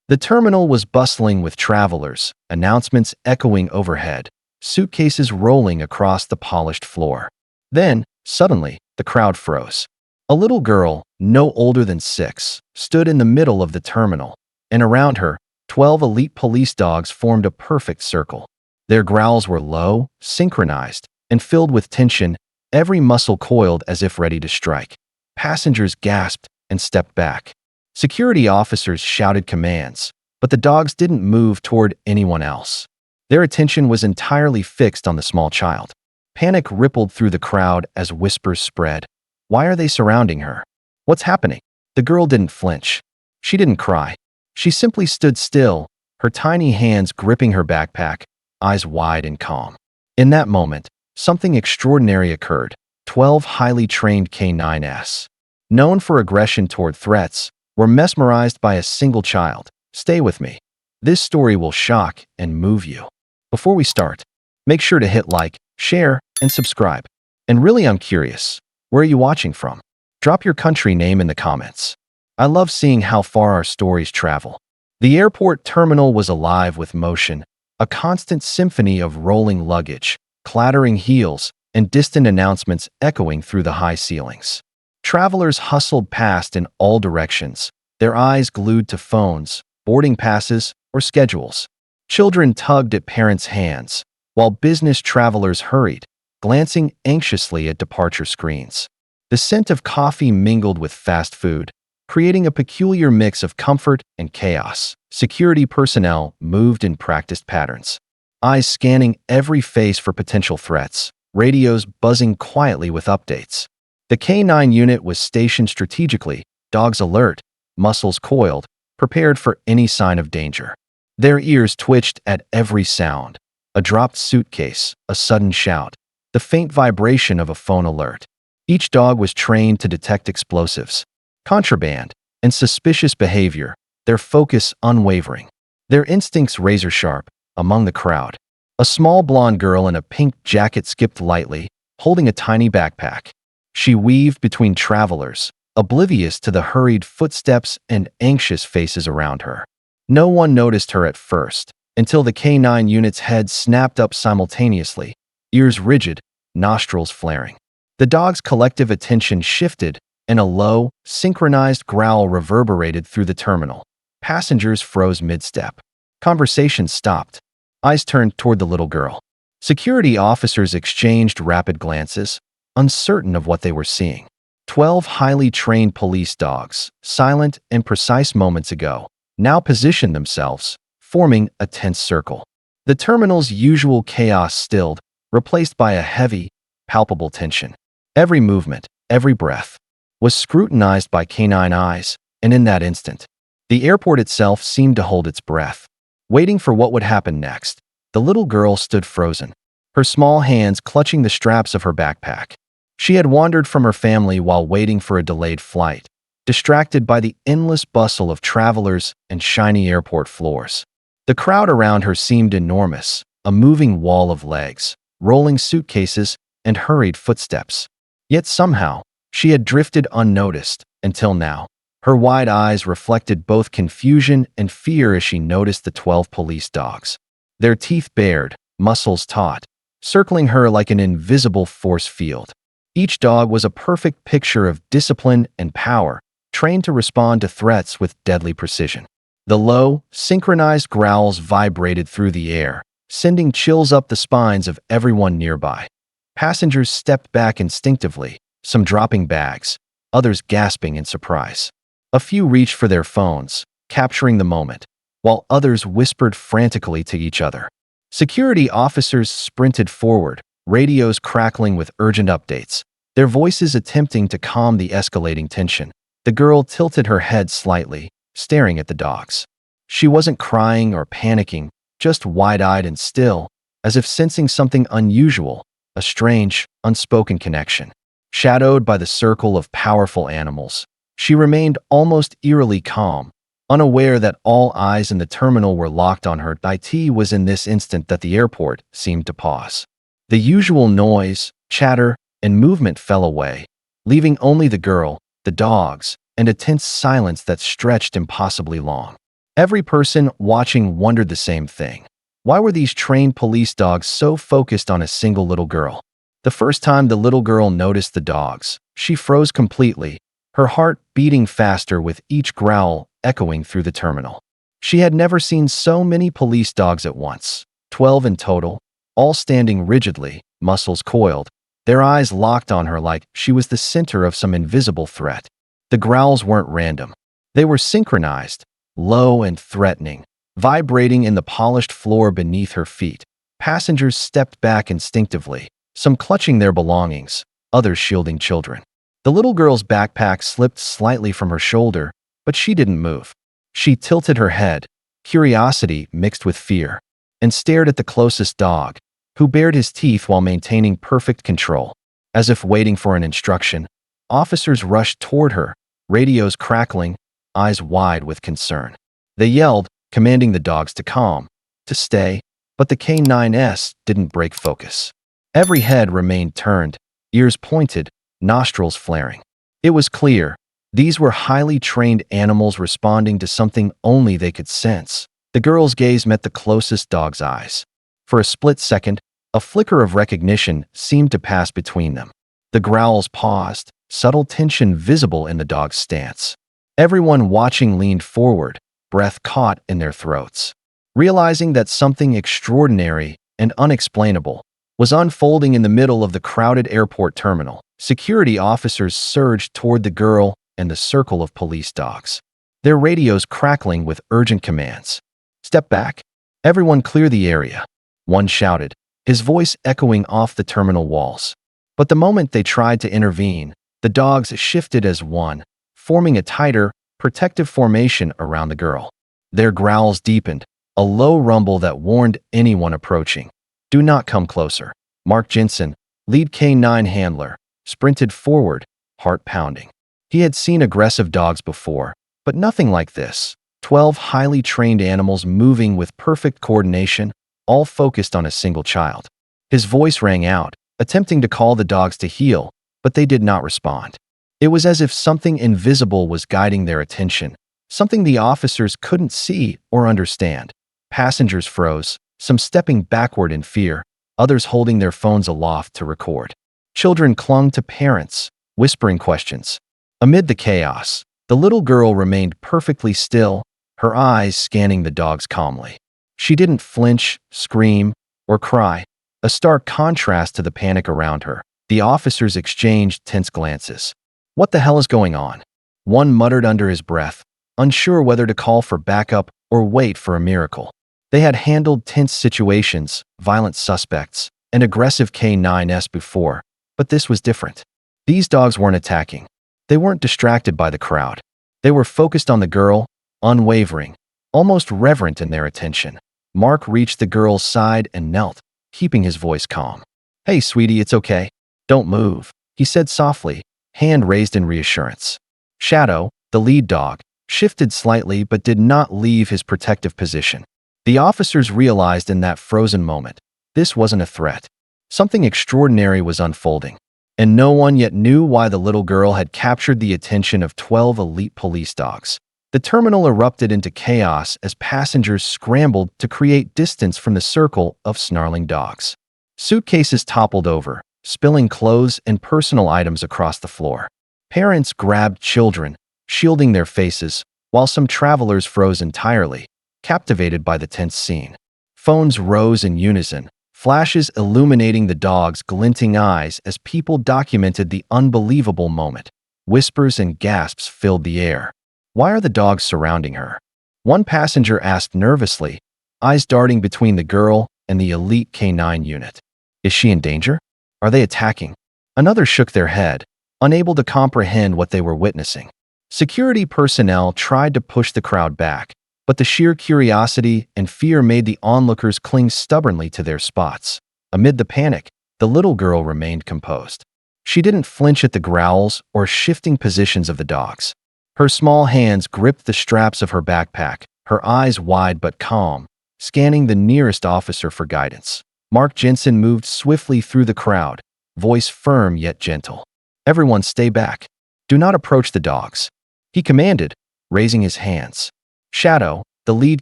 The terminal was bustling with travelers, announcements echoing overhead, suitcases rolling across the polished floor. Then, suddenly, the crowd froze. A little girl, no older than 6, stood in the middle of the terminal, and around her, 12 elite police dogs formed a perfect circle. Their growls were low, synchronized, and filled with tension, every muscle coiled as if ready to strike. Passengers gasped and stepped back. Security officers shouted commands, but the dogs didn't move toward anyone else. Their attention was entirely fixed on the small child. Panic rippled through the crowd as whispers spread. Why are they surrounding her? What's happening? The girl didn't flinch. She didn't cry. She simply stood still, her tiny hands gripping her backpack, eyes wide and calm. In that moment, something extraordinary occurred. 12 highly trained K9s, known for aggression toward threats, were mesmerized by a single child. Stay with me. This story will shock and move you. Before we start, make sure to hit like, share, and subscribe. And really, I'm curious, where are you watching from? Drop your country name in the comments. I love seeing how far our stories travel. The airport terminal was alive with motion, a constant symphony of rolling luggage, clattering heels, and distant announcements echoing through the high ceilings. Travelers hustled past in all directions, their eyes glued to phones, boarding passes, or schedules. Children tugged at parents' hands, while business travelers hurried, glancing anxiously at departure screens. The scent of coffee mingled with fast food, creating a peculiar mix of comfort and chaos. Security personnel moved in practiced patterns, eyes scanning every face for potential threats, radios buzzing quietly with updates. The K9 unit was stationed strategically, dogs alert, muscles coiled, prepared for any sign of danger. Their ears twitched at every sound, a dropped suitcase, a sudden shout, the faint vibration of a phone alert. Each dog was trained to detect explosives, contraband, and suspicious behavior, their focus unwavering. Their instincts razor-sharp. Among the crowd, a small blonde girl in a pink jacket skipped lightly, holding a tiny backpack. She weaved between travelers, oblivious to the hurried footsteps and anxious faces around her. No one noticed her at first, until the K9 unit's head snapped up simultaneously, ears rigid, nostrils flaring. The dog's collective attention shifted, and a low, synchronized growl reverberated through the terminal. Passengers froze mid-step. Conversation stopped. Eyes turned toward the little girl. Security officers exchanged rapid glances, uncertain of what they were seeing. 12 highly trained police dogs, silent and precise moments ago, now positioned themselves, forming a tense circle. The terminal's usual chaos stilled, replaced by a heavy, palpable tension. Every movement, every breath, was scrutinized by canine eyes, and in that instant, the airport itself seemed to hold its breath. Waiting for what would happen next, the little girl stood frozen, her small hands clutching the straps of her backpack. She had wandered from her family while waiting for a delayed flight, distracted by the endless bustle of travelers and shiny airport floors. The crowd around her seemed enormous, a moving wall of legs, rolling suitcases, and hurried footsteps. Yet somehow, she had drifted unnoticed, until now. Her wide eyes reflected both confusion and fear as she noticed the 12 police dogs. Their teeth bared, muscles taut, circling her like an invisible force field. Each dog was a perfect picture of discipline and power, trained to respond to threats with deadly precision. The low, synchronized growls vibrated through the air, sending chills up the spines of everyone nearby. Passengers stepped back instinctively, some dropping bags, others gasping in surprise. A few reached for their phones, capturing the moment, while others whispered frantically to each other. Security officers sprinted forward, radios crackling with urgent updates, their voices attempting to calm the escalating tension. The girl tilted her head slightly, staring at the dogs. She wasn't crying or panicking, just wide-eyed and still, as if sensing something unusual, a strange, unspoken connection. Shadowed by the circle of powerful animals, she remained almost eerily calm, unaware that all eyes in the terminal were locked on her. It was in this instant that the airport seemed to pause. The usual noise, chatter, and movement fell away, leaving only the girl, the dogs, and a tense silence that stretched impossibly long. Every person watching wondered the same thing. Why were these trained police dogs so focused on a single little girl? The first time the little girl noticed the dogs, she froze completely, her heart beating faster with each growl echoing through the terminal. She had never seen so many police dogs at once, 12 in total, all standing rigidly, muscles coiled, their eyes locked on her like she was the center of some invisible threat. The growls weren't random. They were synchronized, low and threatening, vibrating in the polished floor beneath her feet. Passengers stepped back instinctively, some clutching their belongings, others shielding children. The little girl's backpack slipped slightly from her shoulder, but she didn't move. She tilted her head, curiosity mixed with fear, and stared at the closest dog, who bared his teeth while maintaining perfect control. As if waiting for an instruction, officers rushed toward her, radios crackling, eyes wide with concern. They yelled, commanding the dogs to calm, to stay, but the K9s didn't break focus. Every head remained turned, ears pointed, nostrils flaring. It was clear, these were highly trained animals responding to something only they could sense. The girl's gaze met the closest dog's eyes. For a split second, a flicker of recognition seemed to pass between them. The growls paused, subtle tension visible in the dog's stance. Everyone watching leaned forward, breath caught in their throats, realizing that something extraordinary and unexplainable was unfolding in the middle of the crowded airport terminal. Security officers surged toward the girl and the circle of police dogs, their radios crackling with urgent commands. "Step back. Everyone clear the area," one shouted, his voice echoing off the terminal walls. But the moment they tried to intervene, the dogs shifted as one, forming a tighter, protective formation around the girl. Their growls deepened, a low rumble that warned anyone approaching. "Do not come closer." Mark Jensen, lead K9 handler, sprinted forward, heart pounding. He had seen aggressive dogs before, but nothing like this. 12 highly trained animals moving with perfect coordination, all focused on a single child. His voice rang out, attempting to call the dogs to heel, but they did not respond. It was as if something invisible was guiding their attention, something the officers couldn't see or understand. Passengers froze, some stepping backward in fear, others holding their phones aloft to record. Children clung to parents, whispering questions. Amid the chaos, the little girl remained perfectly still, her eyes scanning the dogs calmly. She didn't flinch, scream, or cry, a stark contrast to the panic around her. The officers exchanged tense glances. "What the hell is going on?" one muttered under his breath, unsure whether to call for backup or wait for a miracle. They had handled tense situations, violent suspects, and aggressive K9s before, but this was different. These dogs weren't attacking. They weren't distracted by the crowd. They were focused on the girl, unwavering, almost reverent in their attention. Mark reached the girl's side and knelt, keeping his voice calm. "Hey, sweetie, it's okay. Don't move," he said softly, hand raised in reassurance. Shadow, the lead dog, shifted slightly but did not leave his protective position. The officers realized in that frozen moment, this wasn't a threat. Something extraordinary was unfolding, and no one yet knew why the little girl had captured the attention of 12 elite police dogs. The terminal erupted into chaos as passengers scrambled to create distance from the circle of snarling dogs. Suitcases toppled over, spilling clothes and personal items across the floor. Parents grabbed children, shielding their faces, while some travelers froze entirely, captivated by the tense scene. Phones rose in unison, flashes illuminating the dog's glinting eyes as people documented the unbelievable moment. Whispers and gasps filled the air. "Why are the dogs surrounding her?" one passenger asked nervously, eyes darting between the girl and the elite K9 unit. "Is she in danger? Are they attacking?" Another shook their head, unable to comprehend what they were witnessing. Security personnel tried to push the crowd back, but the sheer curiosity and fear made the onlookers cling stubbornly to their spots. Amid the panic, the little girl remained composed. She didn't flinch at the growls or shifting positions of the dogs. Her small hands gripped the straps of her backpack, her eyes wide but calm, scanning the nearest officer for guidance. Mark Jensen moved swiftly through the crowd, voice firm yet gentle. "Everyone stay back. Do not approach the dogs," he commanded, raising his hands. Shadow, the lead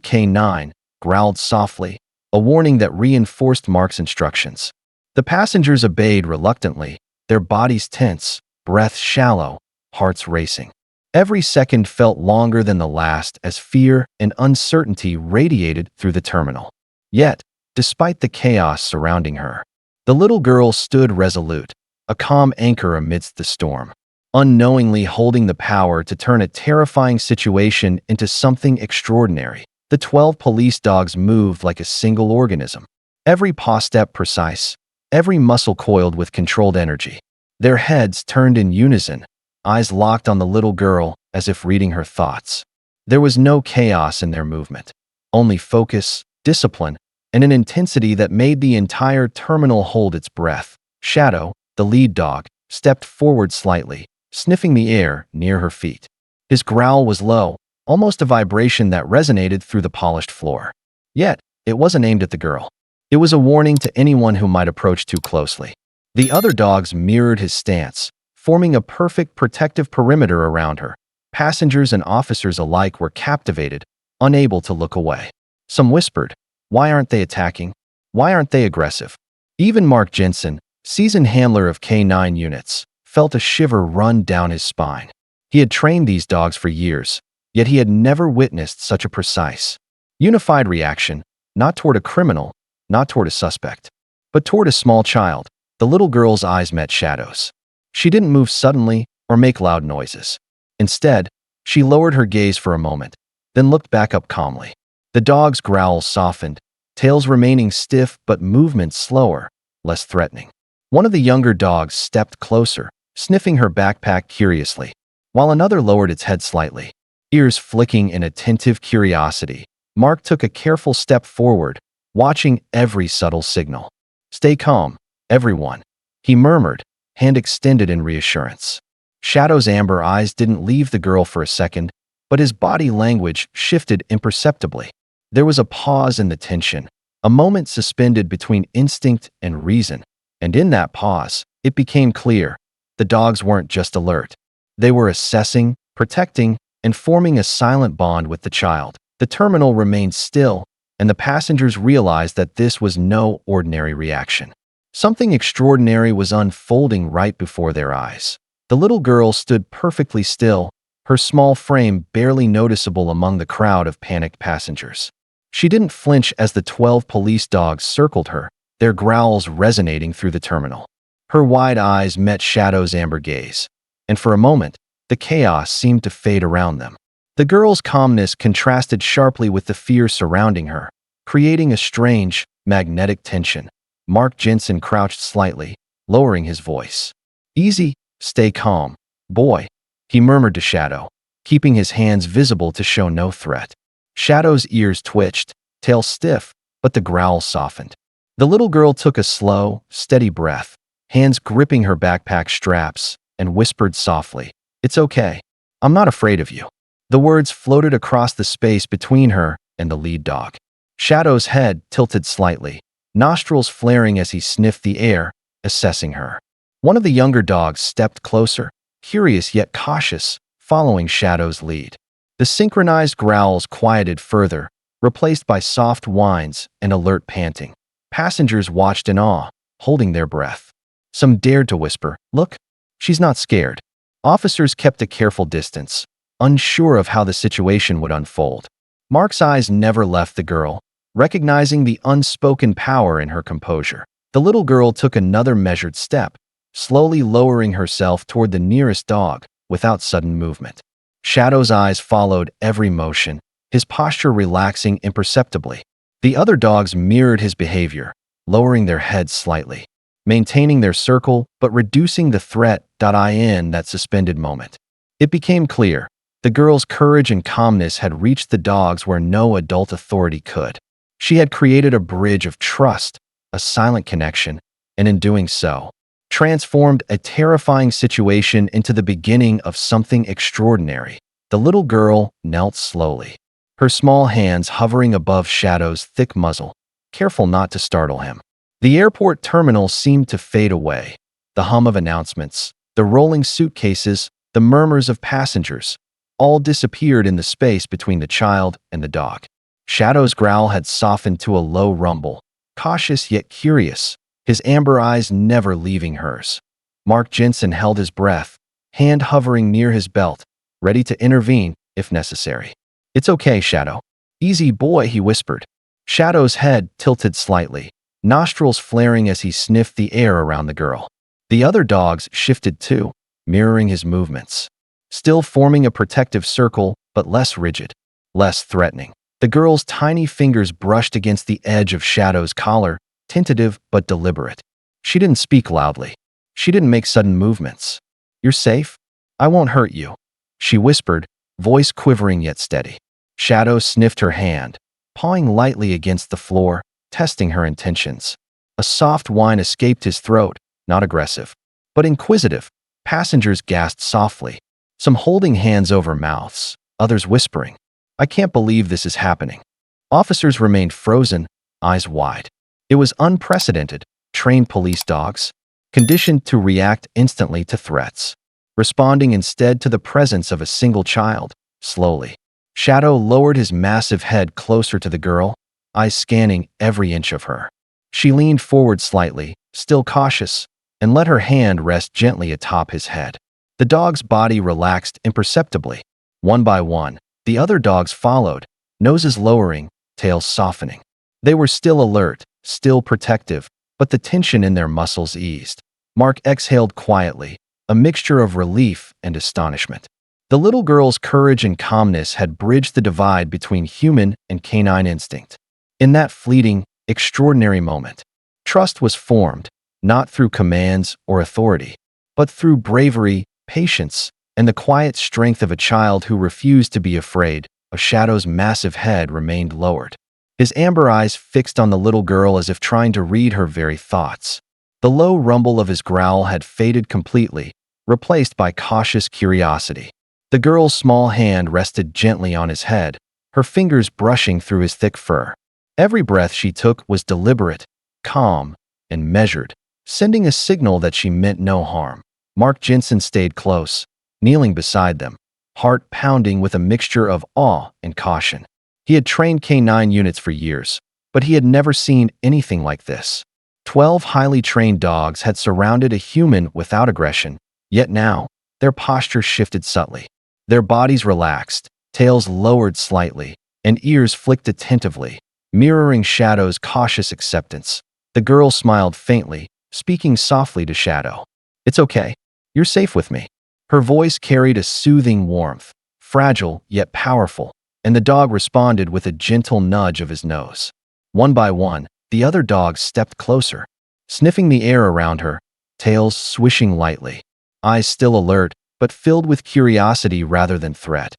K9, growled softly, a warning that reinforced Mark's instructions. The passengers obeyed reluctantly, their bodies tense, breaths shallow, hearts racing. Every second felt longer than the last as fear and uncertainty radiated through the terminal. Yet, despite the chaos surrounding her, the little girl stood resolute, a calm anchor amidst the storm, unknowingly holding the power to turn a terrifying situation into something extraordinary. The 12 police dogs moved like a single organism, every paw step precise, every muscle coiled with controlled energy. Their heads turned in unison, eyes locked on the little girl as if reading her thoughts. There was no chaos in their movement, only focus, discipline, and an intensity that made the entire terminal hold its breath. Shadow, the lead dog, stepped forward slightly, sniffing the air near her feet. His growl was low, almost a vibration that resonated through the polished floor. Yet, it wasn't aimed at the girl. It was a warning to anyone who might approach too closely. The other dogs mirrored his stance, forming a perfect protective perimeter around her. Passengers and officers alike were captivated, unable to look away. Some whispered, "Why aren't they attacking? Why aren't they aggressive?" Even Mark Jensen, seasoned handler of K9 units, felt a shiver run down his spine. He had trained these dogs for years, yet he had never witnessed such a precise, unified reaction, not toward a criminal, not toward a suspect, but toward a small child. The little girl's eyes met Shadow's. She didn't move suddenly or make loud noises. Instead, she lowered her gaze for a moment, then looked back up calmly. The dog's growls softened, tails remaining stiff but movements slower, less threatening. One of the younger dogs stepped closer, sniffing her backpack curiously, while another lowered its head slightly, ears flicking in attentive curiosity. Mark took a careful step forward, watching every subtle signal. "Stay calm, everyone," he murmured, hand extended in reassurance. Shadow's amber eyes didn't leave the girl for a second, but his body language shifted imperceptibly. There was a pause in the tension, a moment suspended between instinct and reason, and in that pause, it became clear the dogs weren't just alert. They were assessing, protecting, and forming a silent bond with the child. The terminal remained still, and the passengers realized that this was no ordinary reaction. Something extraordinary was unfolding right before their eyes. The little girl stood perfectly still, her small frame barely noticeable among the crowd of panicked passengers. She didn't flinch as the 12 police dogs circled her, their growls resonating through the terminal. Her wide eyes met Shadow's amber gaze, and for a moment, the chaos seemed to fade around them. The girl's calmness contrasted sharply with the fear surrounding her, creating a strange, magnetic tension. Mark Jensen crouched slightly, lowering his voice. "Easy, stay calm, boy," he murmured to Shadow, keeping his hands visible to show no threat. Shadow's ears twitched, tail stiff, but the growl softened. The little girl took a slow, steady breath, hands gripping her backpack straps, and whispered softly, "It's okay. I'm not afraid of you." The words floated across the space between her and the lead dog. Shadow's head tilted slightly, nostrils flaring as he sniffed the air, assessing her. One of the younger dogs stepped closer, curious yet cautious, following Shadow's lead. The synchronized growls quieted further, replaced by soft whines and alert panting. Passengers watched in awe, holding their breath. Some dared to whisper, "Look, she's not scared." Officers kept a careful distance, unsure of how the situation would unfold. Mark's eyes never left the girl, recognizing the unspoken power in her composure. The little girl took another measured step, slowly lowering herself toward the nearest dog, without sudden movement. Shadow's eyes followed every motion, his posture relaxing imperceptibly. The other dogs mirrored his behavior, lowering their heads slightly, maintaining their circle but reducing the threat in that suspended moment. It became clear, the girl's courage and calmness had reached the dogs where no adult authority could. She had created a bridge of trust, a silent connection, and in doing so, transformed a terrifying situation into the beginning of something extraordinary. The little girl knelt slowly, her small hands hovering above Shadow's thick muzzle, careful not to startle him. The airport terminal seemed to fade away. The hum of announcements, the rolling suitcases, the murmurs of passengers, all disappeared in the space between the child and the dog. Shadow's growl had softened to a low rumble, cautious yet curious, his amber eyes never leaving hers. Mark Jensen held his breath, hand hovering near his belt, ready to intervene if necessary. "It's okay, Shadow. Easy boy," he whispered. Shadow's head tilted slightly, nostrils flaring as he sniffed the air around the girl. The other dogs shifted too, mirroring his movements, still forming a protective circle, but less rigid, less threatening. The girl's tiny fingers brushed against the edge of Shadow's collar, tentative but deliberate. She didn't speak loudly. She didn't make sudden movements. "You're safe? I won't hurt you," she whispered, voice quivering yet steady. Shadow sniffed her hand, pawing lightly against the floor, testing her intentions. A soft whine escaped his throat, not aggressive, but inquisitive. Passengers gasped softly, some holding hands over mouths, others whispering, "I can't believe this is happening." Officers remained frozen, eyes wide. It was unprecedented, trained police dogs, conditioned to react instantly to threats, responding instead to the presence of a single child, slowly. Shadow lowered his massive head closer to the girl, eyes scanning every inch of her. She leaned forward slightly, still cautious, and let her hand rest gently atop his head. The dog's body relaxed imperceptibly. One by one, the other dogs followed, noses lowering, tails softening. They were still alert, still protective, but the tension in their muscles eased. Mark exhaled quietly, a mixture of relief and astonishment. The little girl's courage and calmness had bridged the divide between human and canine instinct. In that fleeting, extraordinary moment, trust was formed, not through commands or authority, but through bravery, patience, and the quiet strength of a child who refused to be afraid. Shadow's massive head remained lowered, his amber eyes fixed on the little girl as if trying to read her very thoughts. The low rumble of his growl had faded completely, replaced by cautious curiosity. The girl's small hand rested gently on his head, her fingers brushing through his thick fur. Every breath she took was deliberate, calm, and measured, sending a signal that she meant no harm. Mark Jensen stayed close, kneeling beside them, heart pounding with a mixture of awe and caution. He had trained K9 units for years, but he had never seen anything like this. 12 highly trained dogs had surrounded a human without aggression, yet now, their posture shifted subtly. Their bodies relaxed, tails lowered slightly, and ears flicked attentively, mirroring Shadow's cautious acceptance. The girl smiled faintly, speaking softly to Shadow. "It's okay. You're safe with me." Her voice carried a soothing warmth, fragile yet powerful, and the dog responded with a gentle nudge of his nose. One by one, the other dogs stepped closer, sniffing the air around her, tails swishing lightly, eyes still alert, but filled with curiosity rather than threat.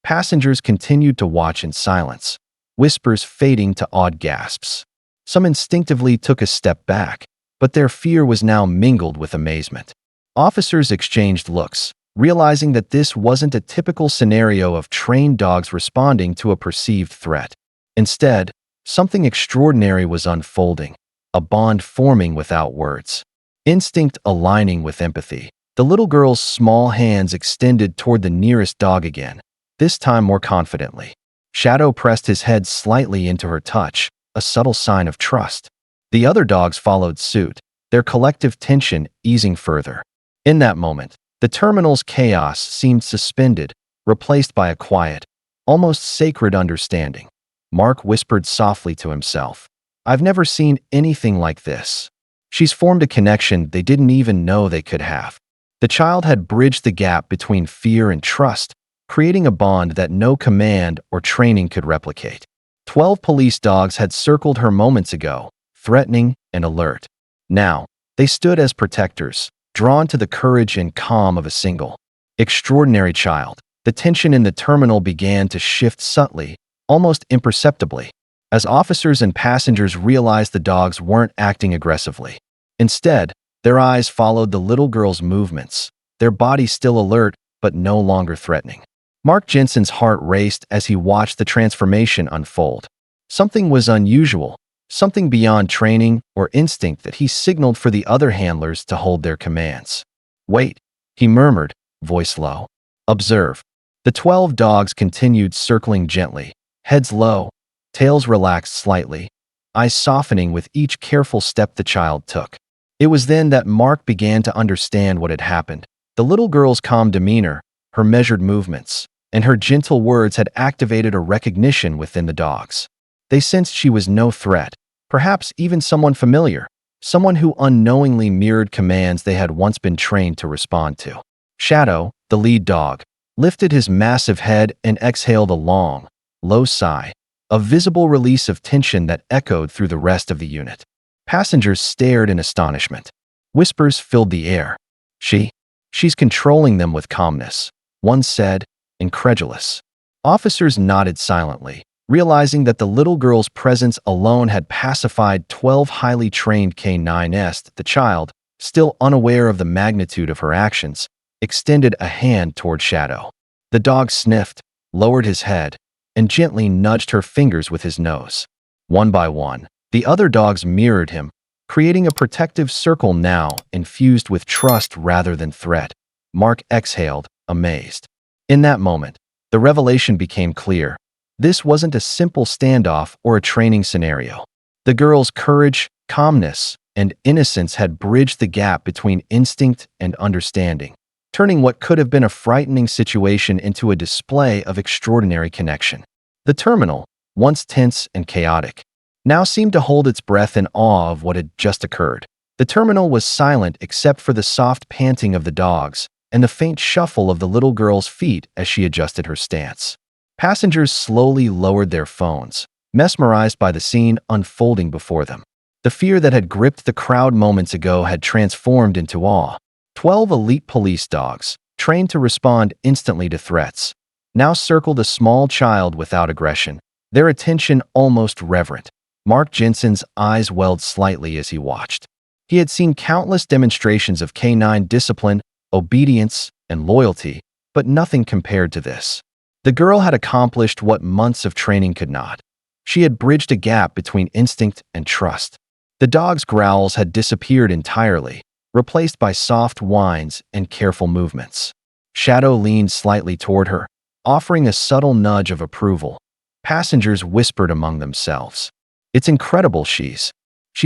Passengers continued to watch in silence, whispers fading to awed gasps. Some instinctively took a step back, but their fear was now mingled with amazement. Officers exchanged looks, realizing that this wasn't a typical scenario of trained dogs responding to a perceived threat. Instead, something extraordinary was unfolding, a bond forming without words, instinct aligning with empathy. The little girl's small hands extended toward the nearest dog again, this time more confidently. Shadow pressed his head slightly into her touch, a subtle sign of trust. The other dogs followed suit, their collective tension easing further. In that moment, the terminal's chaos seemed suspended, replaced by a quiet, almost sacred understanding. Mark whispered softly to himself, "I've never seen anything like this." She's formed a connection they didn't even know they could have. The child had bridged the gap between fear and trust, creating a bond that no command or training could replicate. 12 police dogs had circled her moments ago, threatening and alert. Now, they stood as protectors, drawn to the courage and calm of a single, extraordinary child. The tension in the terminal began to shift subtly, almost imperceptibly, as officers and passengers realized the dogs weren't acting aggressively. Instead, their eyes followed the little girl's movements, their bodies still alert but no longer threatening. Mark Jensen's heart raced as he watched the transformation unfold. Something was unusual, something beyond training or instinct that he signaled for the other handlers to hold their commands. "Wait," he murmured, voice low. "Observe." The 12 dogs continued circling gently, heads low, tails relaxed slightly, eyes softening with each careful step the child took. It was then that Mark began to understand what had happened. The little girl's calm demeanor, her measured movements, and her gentle words had activated a recognition within the dogs. They sensed she was no threat, perhaps even someone familiar, someone who unknowingly mirrored commands they had once been trained to respond to. Shadow, the lead dog, lifted his massive head and exhaled a long, low sigh, a visible release of tension that echoed through the rest of the unit. Passengers stared in astonishment. Whispers filled the air. She's controlling them with calmness, one said, incredulous. Officers nodded silently, realizing that the little girl's presence alone had pacified 12 highly trained K9s. The child, still unaware of the magnitude of her actions, extended a hand toward Shadow. The dog sniffed, lowered his head, and gently nudged her fingers with his nose. One by one, the other dogs mirrored him, creating a protective circle now infused with trust rather than threat. Mark exhaled, amazed. In that moment, the revelation became clear. This wasn't a simple standoff or a training scenario. The girl's courage, calmness, and innocence had bridged the gap between instinct and understanding, turning what could have been a frightening situation into a display of extraordinary connection. The terminal, once tense and chaotic, now seemed to hold its breath in awe of what had just occurred. The terminal was silent except for the soft panting of the dogs and the faint shuffle of the little girl's feet as she adjusted her stance. Passengers slowly lowered their phones, mesmerized by the scene unfolding before them. The fear that had gripped the crowd moments ago had transformed into awe. 12 elite police dogs, trained to respond instantly to threats, now circled a small child without aggression, their attention almost reverent. Mark Jensen's eyes welled slightly as he watched. He had seen countless demonstrations of canine discipline, obedience, and loyalty, but nothing compared to this. The girl had accomplished what months of training could not. She had bridged a gap between instinct and trust. The dog's growls had disappeared entirely, replaced by soft whines and careful movements. Shadow leaned slightly toward her, offering a subtle nudge of approval. Passengers whispered among themselves. It's incredible, she's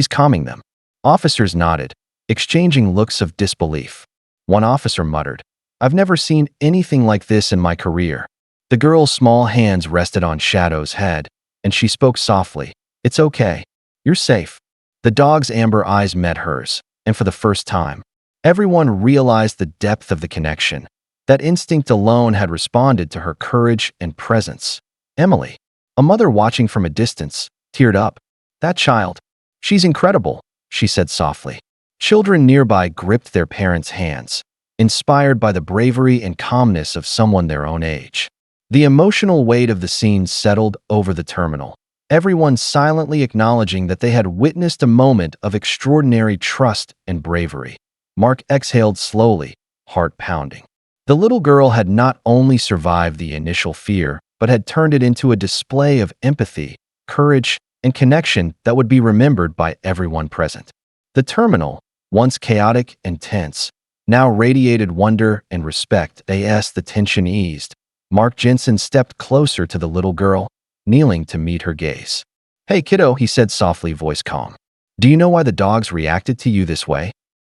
calming them. Officers nodded, exchanging looks of disbelief. One officer muttered, I've never seen anything like this in my career. The girl's small hands rested on Shadow's head, and she spoke softly. It's okay. You're safe. The dog's amber eyes met hers, and for the first time, everyone realized the depth of the connection. That instinct alone had responded to her courage and presence. Emily, a mother watching from a distance, teared up. That child. She's incredible, she said softly. Children nearby gripped their parents' hands, inspired by the bravery and calmness of someone their own age. The emotional weight of the scene settled over the terminal, everyone silently acknowledging that they had witnessed a moment of extraordinary trust and bravery. Mark exhaled slowly, heart pounding. The little girl had not only survived the initial fear, but had turned it into a display of empathy, courage, and connection that would be remembered by everyone present. The terminal, once chaotic and tense, now radiated wonder and respect. As the tension eased, Mark Jensen stepped closer to the little girl, kneeling to meet her gaze. Hey kiddo, he said softly, voice calm. Do you know why the dogs reacted to you this way?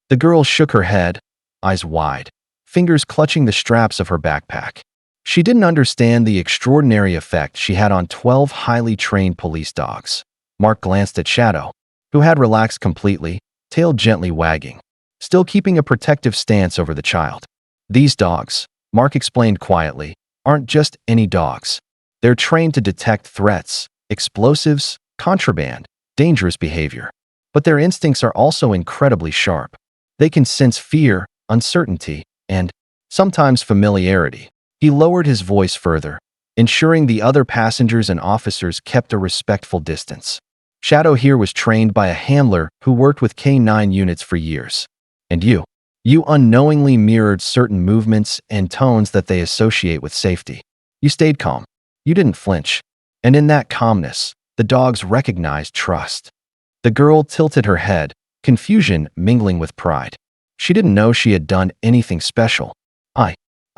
The girl shook her head, eyes wide, fingers clutching the straps of her backpack. She didn't understand the extraordinary effect she had on 12 highly trained police dogs. Mark glanced at Shadow, who had relaxed completely, tail gently wagging, still keeping a protective stance over the child. These dogs, Mark explained quietly, aren't just any dogs. They're trained to detect threats, explosives, contraband, dangerous behavior. But their instincts are also incredibly sharp. They can sense fear, uncertainty, and sometimes familiarity. He lowered his voice further, ensuring the other passengers and officers kept a respectful distance. Shadow here was trained by a handler who worked with K9 units for years. And you unknowingly mirrored certain movements and tones that they associate with safety. You stayed calm. You didn't flinch. And in that calmness, the dogs recognized trust. The girl tilted her head, confusion mingling with pride. She didn't know she had done anything special.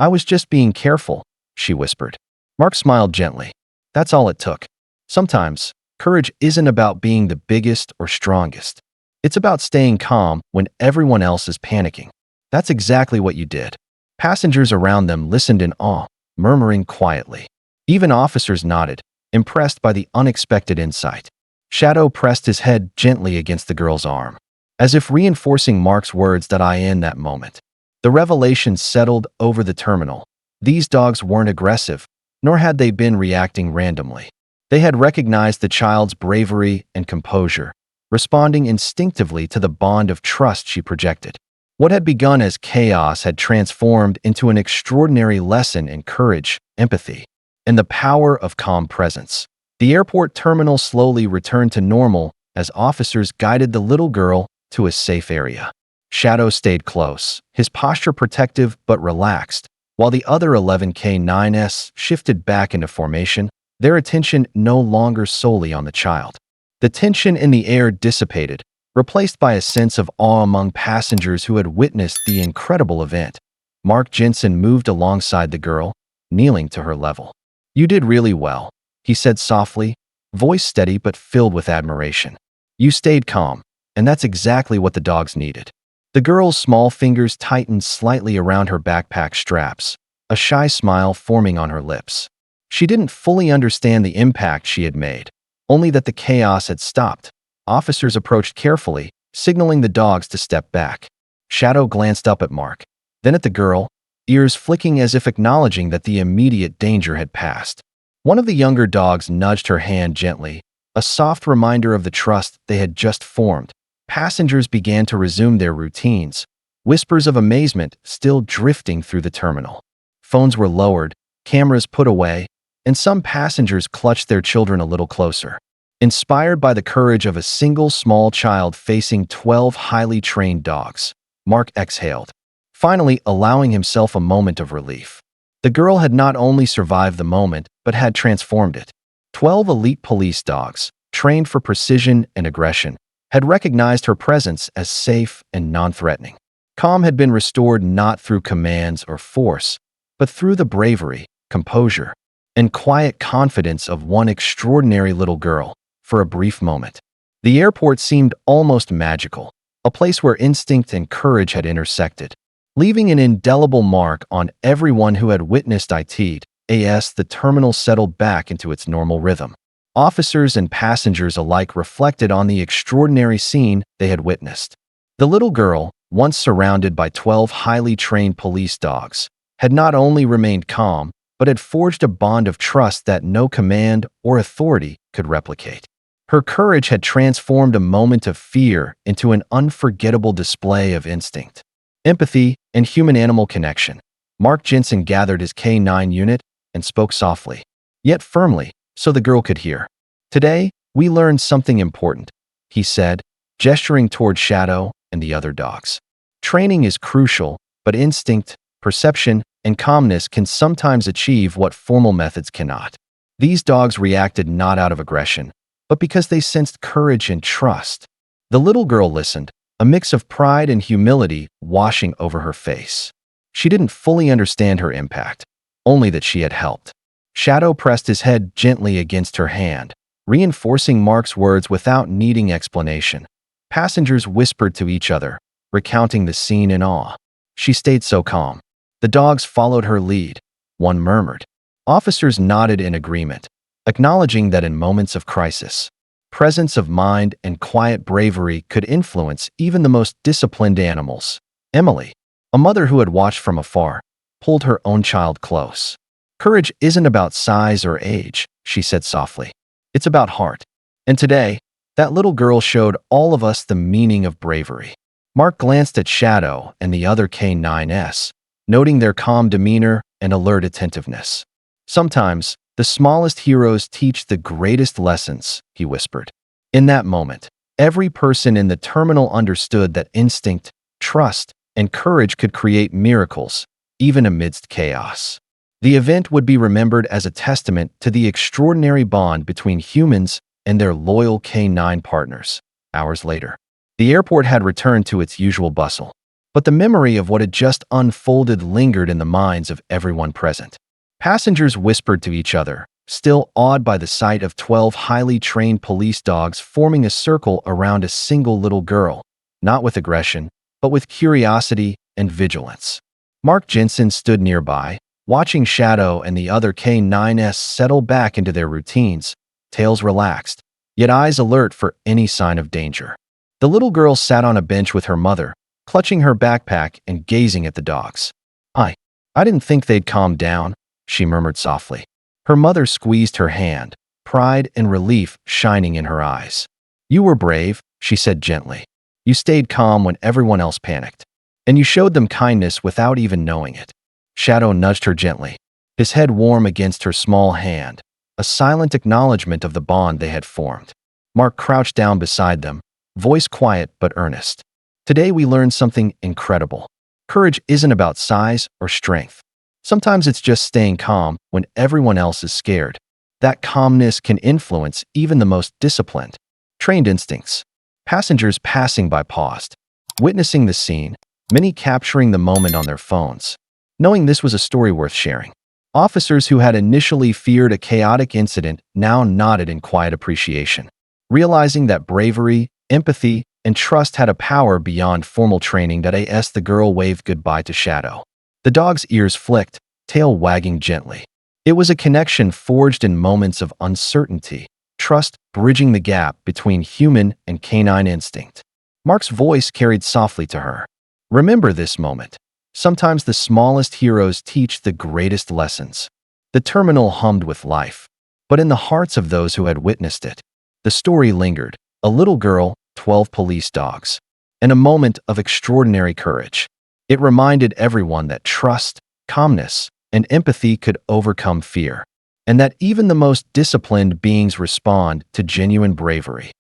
I was just being careful, she whispered. Mark smiled gently. That's all it took. Sometimes, courage isn't about being the biggest or strongest. It's about staying calm when everyone else is panicking. That's exactly what you did. Passengers around them listened in awe, murmuring quietly. Even officers nodded, impressed by the unexpected insight. Shadow pressed his head gently against the girl's arm, as if reinforcing Mark's words that in that moment. The revelation settled over the terminal. These dogs weren't aggressive, nor had they been reacting randomly. They had recognized the child's bravery and composure, responding instinctively to the bond of trust she projected. What had begun as chaos had transformed into an extraordinary lesson in courage, empathy, and the power of calm presence. The airport terminal slowly returned to normal as officers guided the little girl to a safe area. Shadow stayed close, his posture protective but relaxed, while the other 11 K9s shifted back into formation, their attention no longer solely on the child. The tension in the air dissipated, replaced by a sense of awe among passengers who had witnessed the incredible event. Mark Jensen moved alongside the girl, kneeling to her level. "You did really well," he said softly, voice steady but filled with admiration. "You stayed calm, and that's exactly what the dogs needed." The girl's small fingers tightened slightly around her backpack straps, a shy smile forming on her lips. She didn't fully understand the impact she had made, only that the chaos had stopped. Officers approached carefully, signaling the dogs to step back. Shadow glanced up at Mark, then at the girl, ears flicking as if acknowledging that the immediate danger had passed. One of the younger dogs nudged her hand gently, a soft reminder of the trust they had just formed. Passengers began to resume their routines, whispers of amazement still drifting through the terminal. Phones were lowered, cameras put away, and some passengers clutched their children a little closer. Inspired by the courage of a single small child facing 12 highly trained dogs, Mark exhaled, finally allowing himself a moment of relief. The girl had not only survived the moment, but had transformed it. 12 elite police dogs, trained for precision and aggression, had recognized her presence as safe and non-threatening. Calm had been restored not through commands or force, but through the bravery, composure, and quiet confidence of one extraordinary little girl. For a brief moment, the airport seemed almost magical, a place where instinct and courage had intersected, leaving an indelible mark on everyone who had witnessed it. As the terminal settled back into its normal rhythm, officers and passengers alike reflected on the extraordinary scene they had witnessed. The little girl, once surrounded by 12 highly trained police dogs, had not only remained calm, but had forged a bond of trust that no command or authority could replicate. Her courage had transformed a moment of fear into an unforgettable display of instinct, empathy, and human-animal connection. Mark Jensen gathered his K9 unit and spoke softly, yet firmly, so the girl could hear. "Today, we learned something important," he said, gesturing toward Shadow and the other dogs. "Training is crucial, but instinct, perception, and calmness can sometimes achieve what formal methods cannot." These dogs reacted not out of aggression, but because they sensed courage and trust. The little girl listened, a mix of pride and humility washing over her face. She didn't fully understand her impact, only that she had helped. Shadow pressed his head gently against her hand, reinforcing Mark's words without needing explanation. Passengers whispered to each other, recounting the scene in awe. She stayed so calm. The dogs followed her lead. One murmured. Officers nodded in agreement, acknowledging that in moments of crisis, presence of mind and quiet bravery could influence even the most disciplined animals. Emily, a mother who had watched from afar, pulled her own child close. "Courage isn't about size or age," she said softly. "It's about heart." And today, that little girl showed all of us the meaning of bravery. Mark glanced at Shadow and the other K9s, noting their calm demeanor and alert attentiveness. "Sometimes, the smallest heroes teach the greatest lessons," he whispered. In that moment, every person in the terminal understood that instinct, trust, and courage could create miracles, even amidst chaos. The event would be remembered as a testament to the extraordinary bond between humans and their loyal K9 partners. Hours later, the airport had returned to its usual bustle, but the memory of what had just unfolded lingered in the minds of everyone present. Passengers whispered to each other, still awed by the sight of 12 highly trained police dogs forming a circle around a single little girl, not with aggression, but with curiosity and vigilance. Mark Jensen stood nearby, watching Shadow and the other K9s settle back into their routines, tails relaxed, yet eyes alert for any sign of danger. The little girl sat on a bench with her mother, clutching her backpack and gazing at the dogs. I didn't think they'd calm down," she murmured softly. Her mother squeezed her hand, pride and relief shining in her eyes. "You were brave," she said gently. "You stayed calm when everyone else panicked. And you showed them kindness without even knowing it." Shadow nudged her gently, his head warm against her small hand, a silent acknowledgement of the bond they had formed. Mark crouched down beside them, voice quiet but earnest. "Today we learned something incredible. Courage isn't about size or strength. Sometimes it's just staying calm when everyone else is scared. That calmness can influence even the most disciplined, trained instincts." Passengers passing by paused, witnessing the scene, many capturing the moment on their phones, knowing this was a story worth sharing. Officers who had initially feared a chaotic incident now nodded in quiet appreciation, realizing that bravery, empathy, and trust had a power beyond formal training. As the girl waved goodbye to Shadow, the dog's ears flicked, tail wagging gently. It was a connection forged in moments of uncertainty, trust bridging the gap between human and canine instinct. Mark's voice carried softly to her. "Remember this moment. Sometimes the smallest heroes teach the greatest lessons." The terminal hummed with life, but in the hearts of those who had witnessed it, the story lingered: a little girl, 12 police dogs, and a moment of extraordinary courage. It reminded everyone that trust, calmness, and empathy could overcome fear, and that even the most disciplined beings respond to genuine bravery.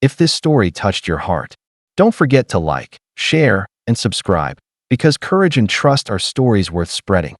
If this story touched your heart, don't forget to like, share, and subscribe, because courage and trust are stories worth spreading.